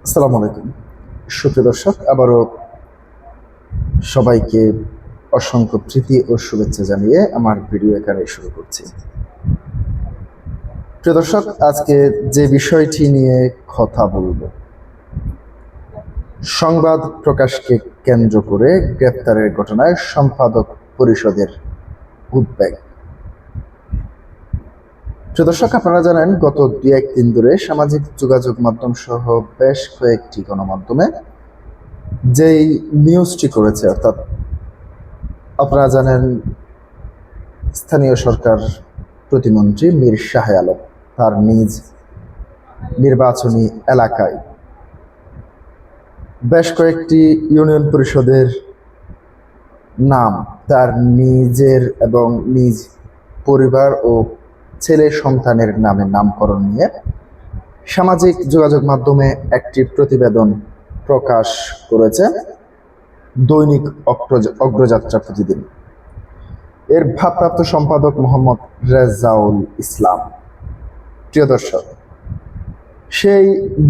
আসসালামু আলাইকুম সুপ্রিয় দর্শক, আবারও সবাইকে অসংখ্য প্রীতি ও শুভেচ্ছা জানিয়ে আমার ভিডিও এখানে শুরু করছি। প্রিয় দর্শক, আজকে যে বিষয়টি নিয়ে কথা বলবো, সংবাদ প্রকাশকে কেন্দ্র করে গ্রেপ্তারের ঘটনায় সম্পাদক পরিষদের উদ্বেগ। প্রিয় দর্শক, আপনারা জানেন গত 2-1 দিন ধরে সামাজিক যোগাযোগ মাধ্যম সহ বেশ কয়েকটি গণমাধ্যমে যেই নিউজটি করেছে, অর্থাৎ আপনারা জানেন স্থানীয় সরকার প্রতিমন্ত্রী মীর শাহ আলম তার নিজ নির্বাচনী এলাকায় বেশ কয়েকটি ইউনিয়ন পরিষদের নাম তার নিজের এবং নিজ পরিবার ও ছেলে সন্তানের নামে নামকরণ নিয়ে সামাজিক যোগাযোগ মাধ্যমে একটি প্রতিবেদন প্রকাশ করেছে দৈনিক অগ্রযাত্রা প্রতিদিন। এর ভারপ্রাপ্ত সম্পাদক মোহাম্মদ রেজাউল ইসলাম। প্রিয় দর্শক, সেই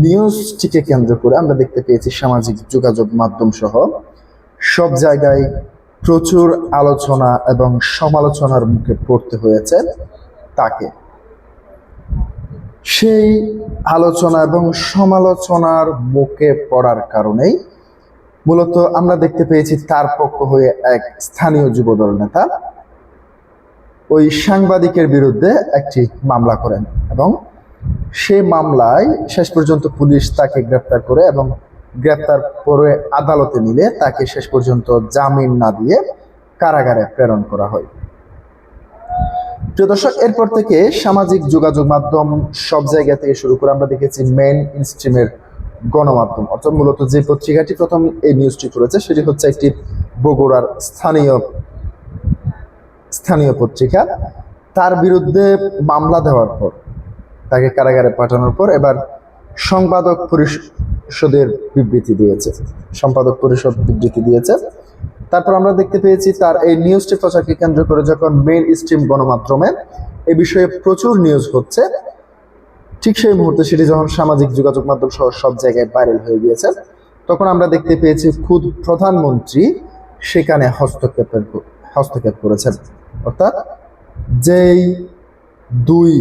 নিউজটিকে কেন্দ্র করে আমরা দেখতে পেয়েছি সামাজিক যোগাযোগ মাধ্যম সহ সব জায়গায় প্রচুর আলোচনা এবং সমালোচনার মুখে পড়তে হয়েছে তাকে। সেই আলোচনা এবং সমালোচনার মুখে পড়ার কারণেই মূলত আমরা দেখতে পেয়েছি তার পক্ষ হয়ে এক স্থানীয় যুবদল নেতা ওই সাংবাদিকের বিরুদ্ধে একটি মামলা করেন এবং সেই মামলায় শেষ পর্যন্ত পুলিশ তাকে গ্রেপ্তার করে এবং গ্রেপ্তার করে আদালতে নিলে তাকে শেষ পর্যন্ত জামিন না দিয়ে কারাগারে প্রেরণ করা হয়। প্রিয় দর্শক, এরপর থেকে সামাজিক যোগাযোগ মাধ্যম সব জায়গা থেকে শুরু করে আমরা দেখেছি মেইন স্ট্রিমের গণমাধ্যম, অর্থাৎ মূলত যে পত্রিকাটি প্রথম এই নিউজটি করেছে সেটি হচ্ছে একটি বগুড়ার স্থানীয় পত্রিকা। তার বিরুদ্ধে মামলা দেওয়ার পর তাকে কারাগারে পাঠানোর পর এবার সম্পাদক পরিষদ বিবৃতি দিয়েছে। তারপর আমরা দেখতে পেয়েছি তার এই নিউজটি প্রচারকে কেন্দ্র করে যখন মেইন স্ট্রিম গণমাধ্যমে এ বিষয়ে প্রচুর নিউজ হচ্ছে, ঠিক সেই মুহূর্তে সেটি যখন সামাজিক যোগাযোগ মাধ্যম সহ সব জায়গায় ভাইরাল হয়ে গিয়েছে, তখন আমরা দেখতে পেয়েছি খুদ প্রধানমন্ত্রী সেখানে হস্তক্ষেপ করেছেন। অর্থাৎ যেই দুই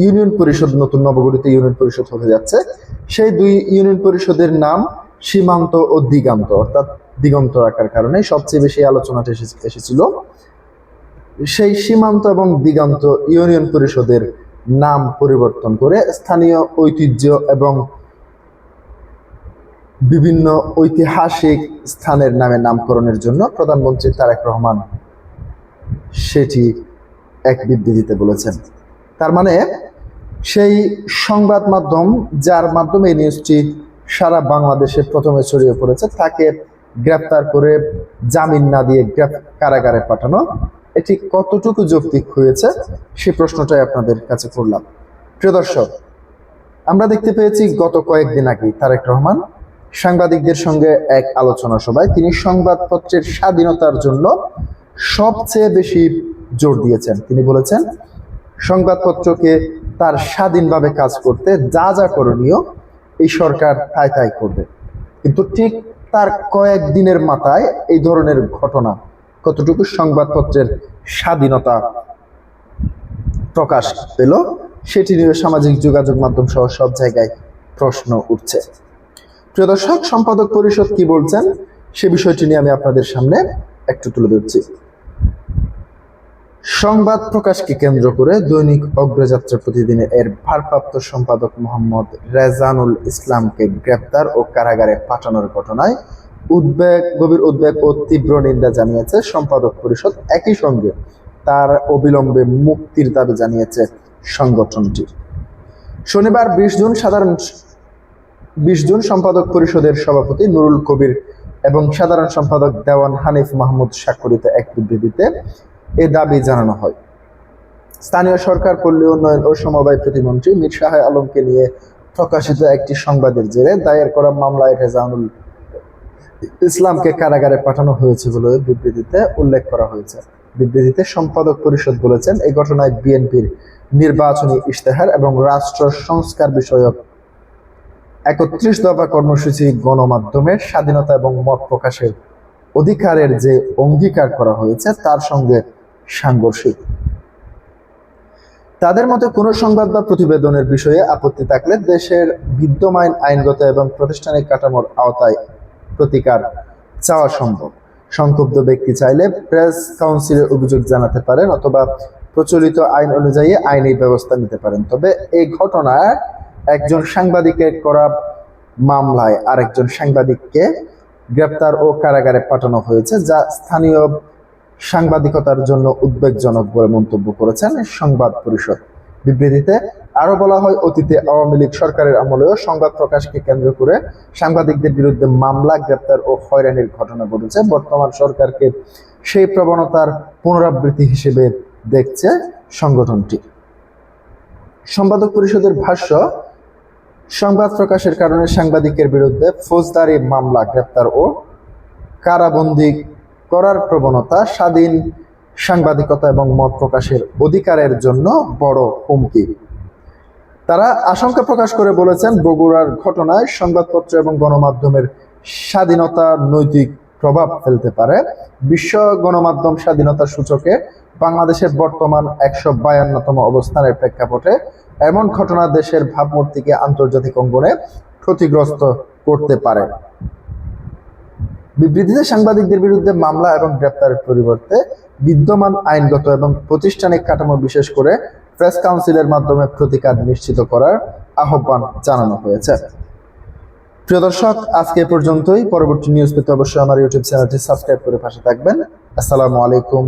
ইউনিয়ন পরিষদ নতুন নবগঠিত ইউনিয়ন পরিষদ হতে যাচ্ছে, সেই দুই ইউনিয়ন পরিষদের নাম সীমান্ত ও দিগান্ত, অর্থাৎ দিগন্ত রাখার কারণে সবচেয়ে বেশি আলোচনাটা এসেছিল। সেই সীমান্ত এবং দিগান্ত ইউনিয়ন পরিষদের নাম পরিবর্তন করে স্থানীয় ঐতিহ্য এবং বিভিন্ন ঐতিহাসিক স্থানের নামে নামকরণের জন্য প্রধানমন্ত্রী তারেক রহমান সেটি এক বিবৃতিতে বলেছেন। তার মানে সেই সংবাদ মাধ্যম যার মাধ্যমে এই নিউজটি সারা বাংলাদেশে প্রথমে ছড়িয়ে পড়েছে, তাকে গ্রেপ্তার করে জামিন না দিয়ে কারাগারে পাঠানো, এটি কতটুকু যৌক্তিক হয়েছে সেই প্রশ্নটাই আপনাদের কাছে করলাম। প্রিয় দর্শক, আমরা দেখতে পেয়েছি গত কয়েকদিন আগে তারেক রহমান সাংবাদিকদের সঙ্গে এক আলোচনা সভায় তিনি সংবাদপত্রের স্বাধীনতার জন্য সবচেয়ে বেশি জোর দিয়েছেন। তিনি বলেছেন সংবাদপত্রকে তার স্বাধীনভাবে কাজ করতে যা যা করণীয় এই সরকার তাই করবে। কিন্তু ঠিক তার কয়েকদিনের মাথায় এই ধরনের ঘটনা কতটুকু সংবাদপত্রের স্বাধীনতা প্রকাশ পেল সেটি নিয়ে সামাজিক যোগাযোগ মাধ্যম সহ সব জায়গায় প্রশ্ন উঠছে। প্রিয় দর্শক, সম্পাদক পরিষদ কি বলছেন সে বিষয়টি নিয়ে আমি আপনাদের সামনে একটু তুলে ধরছি। সংবাদ প্রকাশকে কেন্দ্র করে দৈনিক অগ্রযাত্রা প্রতিদিনে এর ভারপ্রাপ্ত সম্পাদক মোহাম্মদ রেজাউল ইসলামকে গ্রেপ্তার ও কারাগারে পাঠানোর ঘটনায় গভীর উদ্বেগ ও তীব্র নিন্দা জানিয়েছে সম্পাদক পরিষদ। একই সঙ্গে তার অবিলম্বে মুক্তির দাবি জানিয়েছে সংগঠনটি। শনিবার 20 জুন সম্পাদক পরিষদের সভাপতি নুরুল কবির এবং সাধারণ সম্পাদক দেওয়ান হানিফ মাহমুদ স্বাক্ষরিত এক বিবৃতিতে এ দাবি জানানো হয়। স্থানীয় সরকার, পল্লী উন্নয়ন ও সমবায় প্রতিমন্ত্রী মীর শাহ আলমকে নিয়ে প্রকাশিত একটি সংবাদের জেরে দায়ের করা মামলায় রেজাউল ইসলামকে কারাগারে পাঠানো হয়েছে বলে বিবৃতিতে উল্লেখ করা হয়েছে। বিবৃতিতে সম্পাদক পরিষদ বলেছেন, এই ঘটনায় বিএনপির নির্বাচনী ইশতেহার এবং রাষ্ট্র সংস্কার বিষয়ক 31 দফা কর্মসূচি গণমাধ্যমের স্বাধীনতা এবং মত প্রকাশের অধিকারের যে অঙ্গীকার করা হয়েছে তার সঙ্গে সাংঘর্ষিক। তাদের মতে কোনো সংবাদ বা প্রতিবেদনের বিষয়ে আপত্তি থাকলে দেশের বিদ্যমান আইনগত এবং প্রাতিষ্ঠানিক কাঠামোর আওতায় প্রতিকার চাওয়া সম্ভব। সংক্ষুব্ধ ব্যক্তি চাইলে প্রেস কাউন্সিলে অভিযোগ জানাতে পারেন অথবা প্রচলিত আইন অনুযায়ী আইনি ব্যবস্থা নিতে পারেন। তবে এই ঘটনায় একজন সাংবাদিকের করা মামলায় আরেকজন সাংবাদিককে গ্রেপ্তার ও কারাগারে পাঠানো হয়েছে, যা স্থানীয় সাংবাদিকতার জন্য উদ্বেগজনক বলে মন্তব্য করেছেন সংবাদ পরিষদ। বিবৃতিতে আরো বলা হয়, অতীতে আওয়ামী লীগ সরকারের আমলেও সংবাদ প্রকাশকে কেন্দ্র করে সাংবাদিকদের বিরুদ্ধে মামলা, গ্রেপ্তার ও হয়রানির ঘটনা ঘটেছে। বর্তমান সরকারকে সেই প্রবণতার পুনরাবৃত্তি হিসেবে দেখছে সংগঠনটি। সম্পাদক পরিষদের ভাষ্য, সংবাদ প্রকাশের কারণে সাংবাদিকের বিরুদ্ধে ফৌজদারি মামলা, গ্রেপ্তার ও কারাবন্দী করার প্রবণতা স্বাধীন সাংবাদিকতা এবং মত প্রকাশের অধিকারের জন্য বড় হুমকি। তারা আশঙ্কা প্রকাশ করে বলেছেন, বগুড়ার ঘটনায় সংবাদপত্র এবং গণমাধ্যমের স্বাধীনতা নৈতিক প্রভাব ফেলতে পারে। বিশ্ব গণমাধ্যম স্বাধীনতা সূচকে বাংলাদেশের বর্তমান 152তম অবস্থানের প্রেক্ষাপটে এমন ঘটনা দেশের ভাবমূর্তিকে আন্তর্জাতিক অঙ্গনে ক্ষতিগ্রস্ত করতে পারে। বিবৃতিতে সাংবাদিকদের বিরুদ্ধে মামলা এবং গ্রেপ্তারের পরিবর্তে বিদ্যমান আইনগত এবং প্রাতিষ্ঠানিক কাঠামো, বিশেষ করে প্রেস কাউন্সিলের মাধ্যমে প্রতিকার নিশ্চিত করার আহ্বান জানানো হয়েছে। প্রিয় দর্শক, আজকে পর্যন্তই। পরবর্তী নিউজ পেতে অবশ্যই আমার ইউটিউব চ্যানেলটি সাবস্ক্রাইব করে পাশে থাকবেন। আসসালামু আলাইকুম।